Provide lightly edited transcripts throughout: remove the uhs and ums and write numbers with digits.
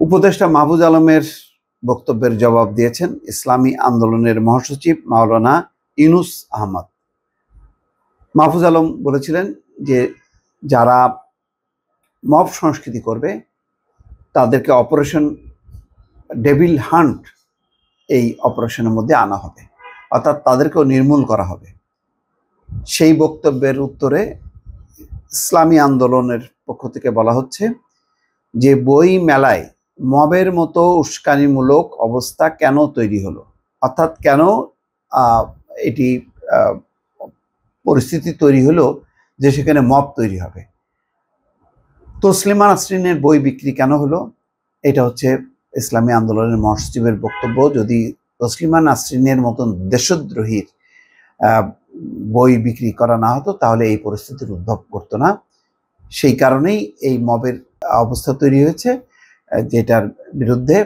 উপদেষ্টা মাহফুজ আলমের বক্তব্যের জবাব দিয়েছেন ইসলামী আন্দোলনের মহাসচিব মাওলানা ইউনুস আহমদ। মাহফুজ আলম বলেছিলেন যে যারা মব সংস্কৃতি করবে তাদেরকে অপারেশন ডেভিল হান্ট এই অপারেশনের মধ্যে আনা হবে, অর্থাৎ তাদেরকেও নির্মূল করা হবে। সেই বক্তব্যের উত্তরে ইসলামী আন্দোলনের পক্ষ থেকে বলা হচ্ছে যে বই মেলায় মবের মতো উস্কানিমূলক অবস্থা কেন তৈরি হলো, অর্থাৎ কেন এটি পরিস্থিতি তৈরি হলো যে সেখানে মব তৈরি হবে। তসলিমা নাসরিনের বই বিক্রি কেন হলো, এটা হচ্ছে ইসলামী আন্দোলনের মহাসচিবের বক্তব্য। যদি তসলিমা নাসরিনের মতন দেশদ্রোহীর বই বিক্রি করা না হতো তাহলে এই পরিস্থিতির উদ্ভব করতো না। সেই কারণেই এই মবের অবস্থা তৈরি হয়েছে, যেটার বিরুদ্ধে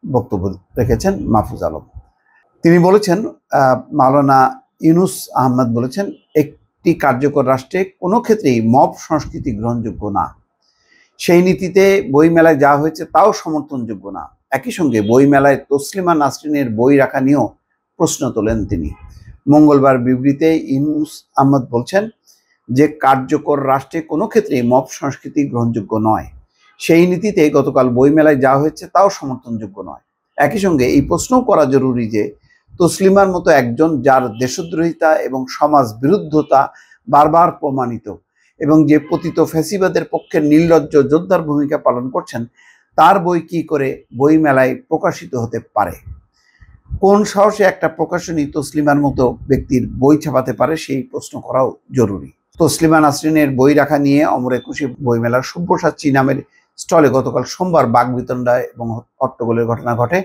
বক্তব্য রেখেছেন মাহফুজ আলম। তিনি বলেছেন, মাওলানা ইউনুস আহমদ বলেছেন, একটি কার্যকর রাষ্ট্রে কোনো ক্ষেত্রেই মব সংস্কৃতি গ্রহণযোগ্য না। সেই নীতিতে বই মেলায় যা হয়েছে তাও সমর্থনযোগ্য না। একই সঙ্গে বই মেলায় তসলিমা নাসরিনের বই রাখা নিয়েও প্রশ্ন তোলেন তিনি। মঙ্গলবার বিবৃতিতে ইউনুস আহমদ বলছেন যে কার্যকর রাষ্ট্রে কোনো ক্ষেত্রেই মব সংস্কৃতি গ্রহণযোগ্য নয়। সেই নীতিতে গতকাল বইমেলায় যা হয়েছে তাও সমর্থনযোগ্য নয়। একই সঙ্গে এই প্রশ্নও করা জরুরি যে তসলিমার মতো একজন যার দেশদ্রোহিতা এবং সমাজ বিরুদ্ধতা বারবার প্রমাণিত এবং যে পতিত ফ্যাসিবাদের পক্ষে নির্লজ্জ যোদ্ধার ভূমিকা পালন করছেন, তার বই কি করে বইমেলায় প্রকাশিত হতে পারে? কোন সাহসে একটা প্রকাশনী তসলিমার মতো ব্যক্তির বই ছাপাতে পারে, সেই প্রশ্ন করাও জরুরি। তসলিমা নাসরিনের বই রাখা নিয়ে অমর একুশে বইমেলার সব্যসাচী নামের স্টলে গতকাল সোমবার বাকবিতণ্ডা এবং হট্টগোলের ঘটনা ঘটে।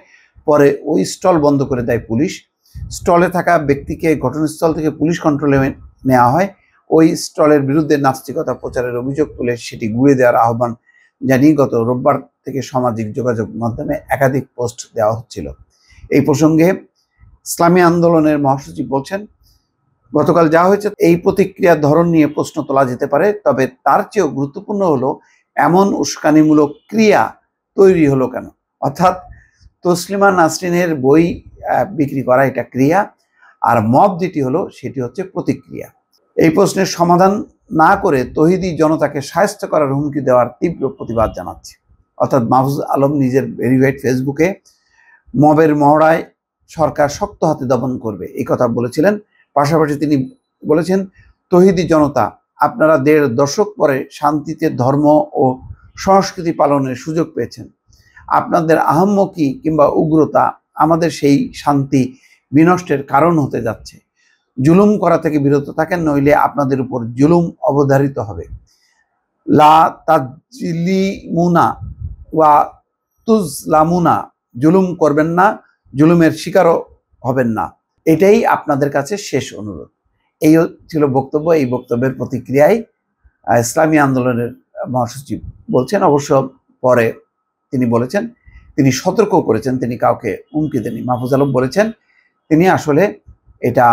পরে ওই স্টল বন্ধ করে দেয় পুলিশ। স্টলে থাকা ব্যক্তিকে ঘটনাস্থল থেকে পুলিশ কন্ট্রোলে নেওয়া হয়। ওই স্টলের বিরুদ্ধে নাস্তিকতা প্রচারের অভিযোগ তুলে সেটি ঘুরে দেওয়ার আহ্বান জানিয়ে গত রোববার থেকে সামাজিক যোগাযোগ মাধ্যমে একাধিক পোস্ট দেওয়া হচ্ছিল। এই প্রসঙ্গে ইসলামী আন্দোলনের মহাসচিব বলছেন, গতকাল যা হয়েছে এই প্রতিক্রিয়ার ধরন নিয়ে প্রশ্ন তোলা যেতে পারে, তবে তার চেয়েও গুরুত্বপূর্ণ হলো এমন উস্কানিমূলক ক্রিয়া তৈরি হলো কেন। অর্থাৎ তসলিমা নাসরিনের বই বিক্রি করা এটা ক্রিয়া, আর মব যেটি হলো সেটি হচ্ছে প্রতিক্রিয়া। এই প্রশ্নের সমাধান না করে তৌহিদি জনতাকে শায়েস্তা করার হুমকি দেওয়ার তীব্র প্রতিবাদ জানাচ্ছে। অর্থাৎ মাহফুজ আলম নিজের ভেরিফাইড ফেসবুকে মবের মহড়ায় সরকার শক্ত হাতে দমন করবে এই কথা বলেছিলেন। পাশাপাশি তিনি বলেছেন, তৌহিদি জনতা, আপনারা 1.5 দশক পরে শান্তিতে ধর্ম ও সংস্কৃতি পালনের সুযোগ পেয়েছেন। আপনাদের আহাম্মকি কিংবা উগ্রতা আমাদের সেই শান্তি বিনষ্টের কারণ হতে যাচ্ছে। জুলুম করা থেকে বিরত থাকেন, নইলে আপনাদের উপর জুলুম অবধারিত হবে। লা তাজলিমুনা ওয়া তুজলামুনা, জুলুম করবেন না, জুলুমের শিকারও হবেন না, এটাই আপনাদের কাছে শেষ অনুরোধ। এই ছিল বক্তব্য। এই বক্তব্যের প্রতিক্রিয়ায় ইসলামী আন্দোলনের মহাসচিব বলছেন, অবশ্য পরে তিনি বলেছেন, তিনি সতর্ক করেছেন, তিনি কাউকে হুমকি দেননি। মাহফুজ আলম বলেছেন তিনি আসলে এটা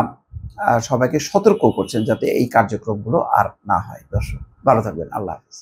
সবাইকে সতর্ক করছেন যাতে এই কার্যক্রমগুলো আর না হয়। দর্শক ভালো থাকবেন, আল্লাহ হাফেজ।